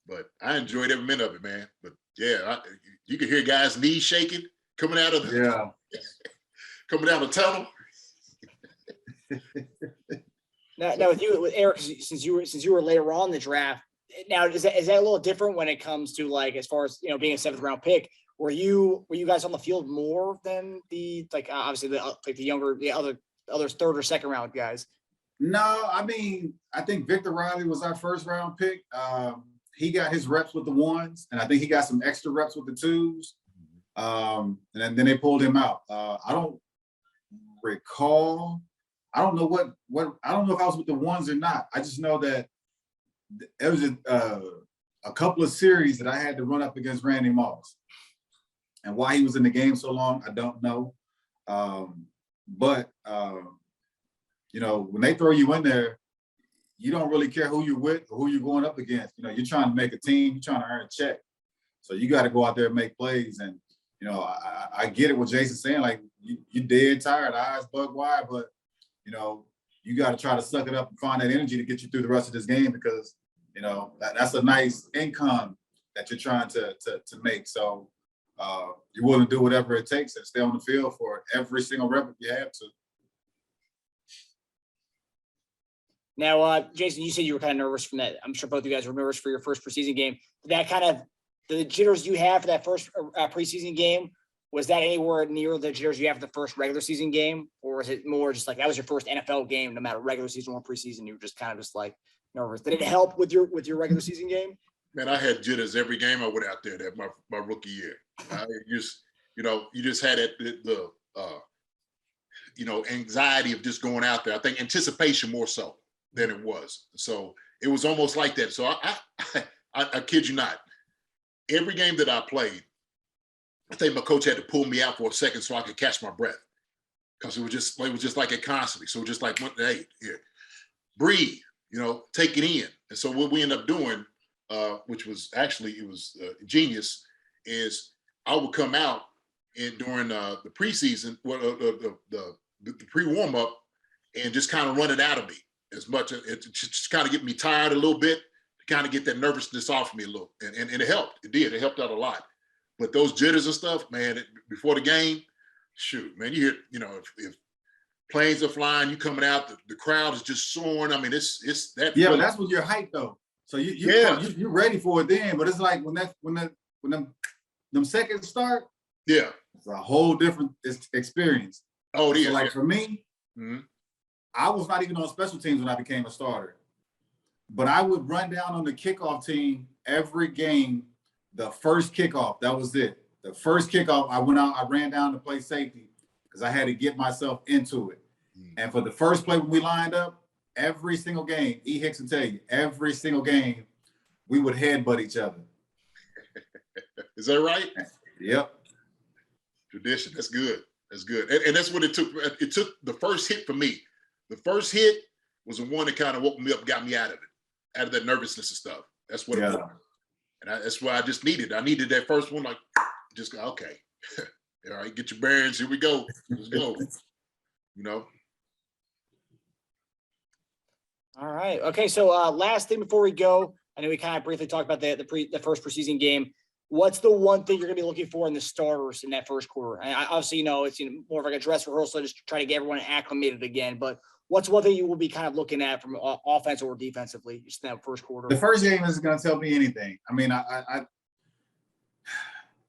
But I enjoyed every minute of it, man. But yeah, you could hear guys' knees shaking coming out of the coming out of the tunnel.
Now with Eric, since you were later on in the draft, now is that a little different when it comes to like as far as being a 7th round pick? Were you guys on the field more than the obviously the others 3rd or 2nd round guys?
No, I mean, I think Victor Riley was our 1st round pick. He got his reps with the 1s, and I think he got some extra reps with the 2s. And then they pulled him out. I don't recall. I don't know what I don't know if I was with the 1s or not. I just know that it was a couple of series that I had to run up against Randy Moss. And why he was in the game so long, I don't know. But when they throw you in there, you don't really care who you're with or who you're going up against. You're trying to make a team, you're trying to earn a check. So you got to go out there and make plays. And, I get it what Jason's saying, like you dead tired, eyes bug wide, but, you got to try to suck it up and find that energy to get you through the rest of this game because, that's a nice income that you're trying to make. So you're willing to do whatever it takes and stay on the field for every single rep if you have to.
Now, Jason, you said you were kind of nervous from that. I'm sure both of you guys were nervous for your first preseason game. That kind of the jitters you have for that first preseason game, was that anywhere near the jitters you have for the first regular season game? Or was it more just like that was your first NFL game, no matter regular season or preseason, you were just kind of just like nervous? Did it help with your regular season game?
Man, I had jitters every game I went out there that my rookie year. You just had the anxiety of just going out there. I think anticipation more so than it was. So it was almost like that. So I kid you not. Every game that I played, I think my coach had to pull me out for a second so I could catch my breath, because it was just like it constantly. So just like, hey, here, breathe, take it in. And so what we ended up doing, which was actually genius, is I would come out and during the preseason, the pre-warm up, and just kind of run it out of me as much. It just kind of get me tired a little bit, to kind of get that nervousness off me a little, and it helped. It did. It helped out a lot. But those jitters and stuff, man, before the game, shoot, man, you hear, if planes are flying, you coming out, the crowd is just soaring. I mean, it's that.
Yeah, but that's when you're hyped though. So you're ready for it then. But it's like when them seconds start,
yeah,
it's a whole different experience.
Oh, yeah.
So like for me,
mm-hmm.
I was not even on special teams when I became a starter. But I would run down on the kickoff team every game. The first kickoff, that was it. The first kickoff, I went out, I ran down to play safety because I had to get myself into it. And for the first play when we lined up, every single game, E. Hicks will tell you, every single game, we would headbutt each other.
Is that right?
Yep.
Tradition. That's good. That's good. And that's what it took. It took the first hit for me. The first hit was the one that kind of woke me up, got me out of that nervousness and stuff. That's what it was. And that's what I just needed. I needed that first one, like, just go, okay. All right, get your bearings. Here we go. Let's go.
All right. Okay. So last thing before we go, I know we kind of briefly talked about the first preseason game. What's the one thing you're going to be looking for in the starters in that first quarter? And obviously, it's more of like a dress rehearsal, just try to get everyone acclimated again. But what's one thing you will be kind of looking at from offense or defensively just in that first quarter?
The first game isn't going to tell me anything. I mean,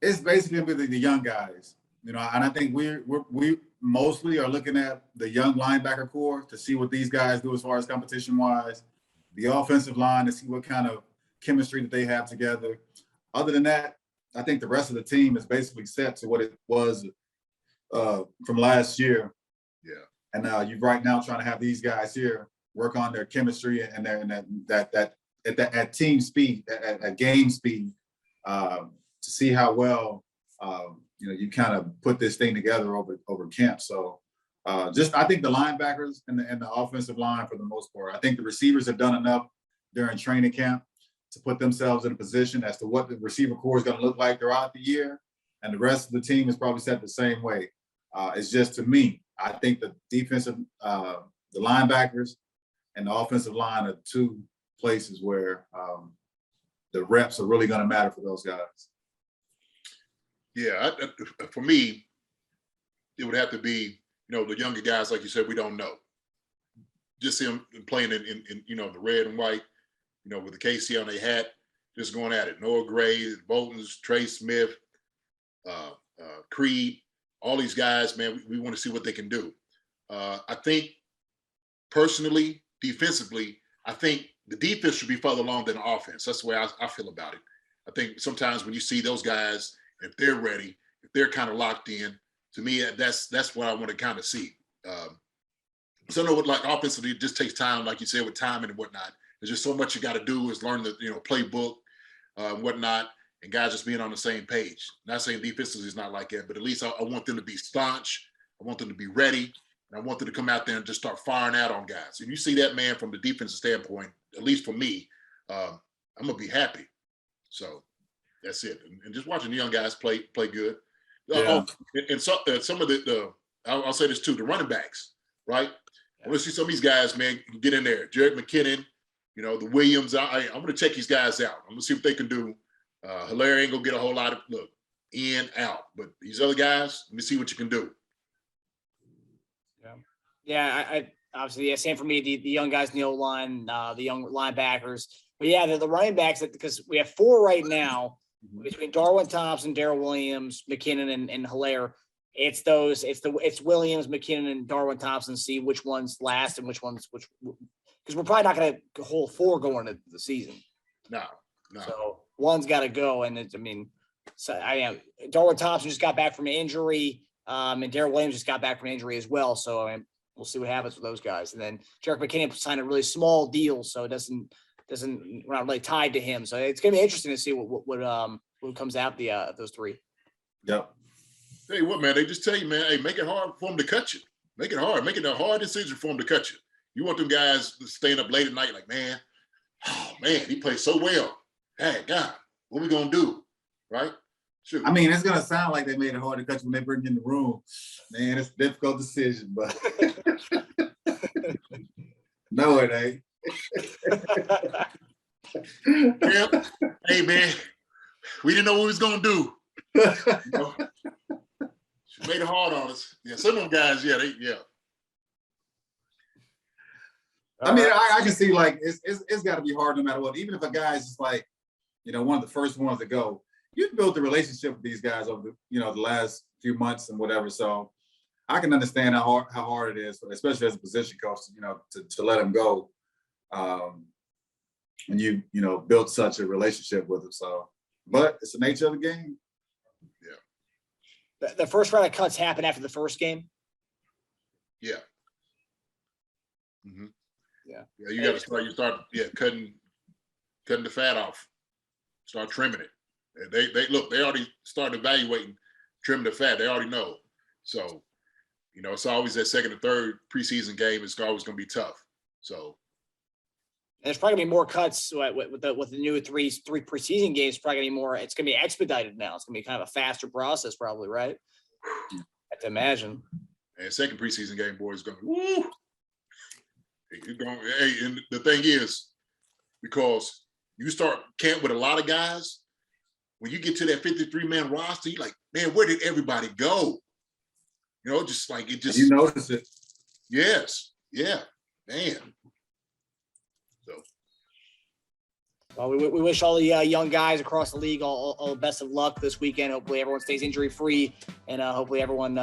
it's basically going to be the young guys, and I think we mostly are looking at the young linebacker core to see what these guys do as far as competition-wise, the offensive line to see what kind of chemistry that they have together. Other than that, I think the rest of the team is basically set to what it was from last year.
Yeah.
And you're right now trying to have these guys here work on their chemistry and at team speed, at game speed, to see how well you kind of put this thing together over camp. So I think the linebackers and the offensive line for the most part. I think the receivers have done enough during training camp to put themselves in a position as to what the receiver core is going to look like throughout the year. And the rest of the team is probably set the same way. It's just, to me, I think the defensive, the linebackers and the offensive line are two places where the reps are really going to matter for those guys.
Yeah, for me, it would have to be, the younger guys, like you said, we don't know. Just see them playing in the red and white, with the KC on their hat, just going at it. Noah Gray, Bolton's, Trey Smith, Creed, all these guys, man, we want to see what they can do. I think, personally, defensively, I think the defense should be further along than the offense. That's the way I feel about it. I think sometimes when you see those guys, if they're ready, if they're kind of locked in, to me, that's what I want to kind of see. So I know, like, offensively, it just takes time, like you said, with timing and whatnot. There's just so much you got to do is learn the playbook and whatnot, and guys just being on the same page. Not saying defensively is not like that, but at least I want them to be staunch. I want them to be ready, and I want them to come out there and just start firing out on guys. And you see that, man, from the defensive standpoint, at least for me, I'm gonna be happy. So that's it. And just watching the young guys play good.
Yeah.
And some of the I'll say this too, the running backs, right? I want to see some of these guys, man, get in there. Jared McKinnon, the Williams. I'm going to check these guys out. I'm going to see what they can do. Hilaire ain't going to get a whole lot of in, out. But these other guys, let me see what you can do.
Yeah, I obviously, same for me, the young guys in the O-line, the young linebackers. But, yeah, the running backs, because we have 4 right now, between Darwin Thompson, Darrell Williams, McKinnon, and Hilaire. It's Williams, McKinnon, and Darwin Thompson. See which ones last and which because we're probably not going to hold 4 going into the season.
No.
So one's got to go, and Darwin Thompson just got back from injury, and Darrell Williams just got back from injury as well. So we'll see what happens with those guys. And then Jarek McKinnon signed a really small deal, so we're not really tied to him. So it's going to be interesting to see what comes out those 3.
Yep.
Tell you what, man, they just tell you, man, hey, make it hard for them to cut you. Make it hard. Make it a hard decision for them to cut you. You want them guys staying up late at night like, man, he plays so well. Hey, God, what we going to do? Right? Shoot.
I mean, it's going to sound like they made it hard to cut you when they bring you in the room. Man, it's a difficult decision, but no, it ain't.
Yeah. Hey, man, we didn't know what we was going to do. She made it hard on us. Yeah, some of them guys, yeah.
I mean, I can see, like, it's got to be hard no matter what. Even if a guy's just like, one of the first ones to go, you've built a relationship with these guys over the last few months and whatever. So I can understand how hard it is, especially as a position coach, to let them go when you built such a relationship with them. So, but it's the nature of the game.
Yeah.
The first round of cuts happen after the first game.
Yeah. Mm-hmm.
Yeah.
Yeah. You got to start cutting the fat off. Start trimming it. They already started evaluating, trim the fat. They already know. So, it's always that second and third preseason game. It's always going to be tough. So,
and there's probably going to be more cuts with the new three preseason games. Probably going to be more. It's going to be expedited now. It's going to be kind of a faster process, probably, right? I have to imagine.
And second preseason game, boy, is going to be woo. Hey, and the thing is, because you start camp with a lot of guys, when you get to that 53-man roster, you're like, man, where did everybody go? Just like it just.
You notice it.
Yes. Yeah. Man. So.
Well, we wish all the young guys across the league all the best of luck this weekend. Hopefully everyone stays injury-free, and hopefully everyone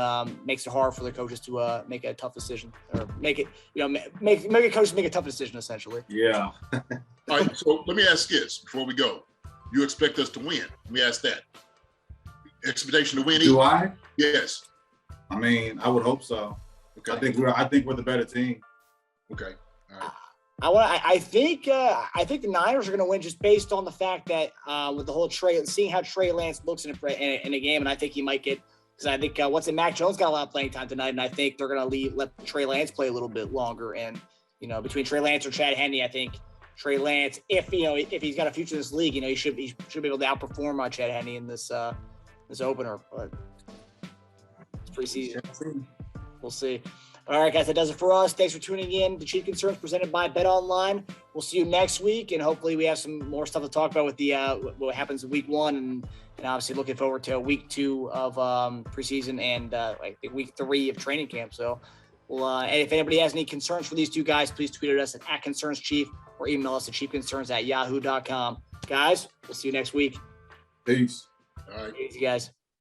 makes it hard for their coaches to make a tough decision, or make it, make a coach make a tough decision, essentially.
Yeah.
All right, so let me ask this before we go. You expect us to win? Let me ask that. Expectation to win?
Do I?
Yes.
I mean, I would hope so.
Okay.
I think we're the better team.
Okay. All right.
I think the Niners are going to win just based on the fact that with the whole seeing how Trey Lance looks in a game, and I think he might get, because I think Mac Jones got a lot of playing time tonight, and I think they're going to let Trey Lance play a little bit longer. And between Trey Lance or Chad Henne, I think Trey Lance, if he's got a future in this league, he should be able to outperform Chad Henne in this opener. But it's preseason. We'll see. All right, guys, that does it for us. Thanks for tuning in to Chief Concerns presented by BetOnline. We'll see you next week, and hopefully we have some more stuff to talk about with the what happens in week 1, and obviously looking forward to week 2 of preseason and I think week 3 of training camp. So, and if anybody has any concerns for these two guys, please tweet at us at @ConcernsChief or email us at chiefconcerns@yahoo.com. Guys, we'll see you next week.
Peace.
All right.
Easy, guys.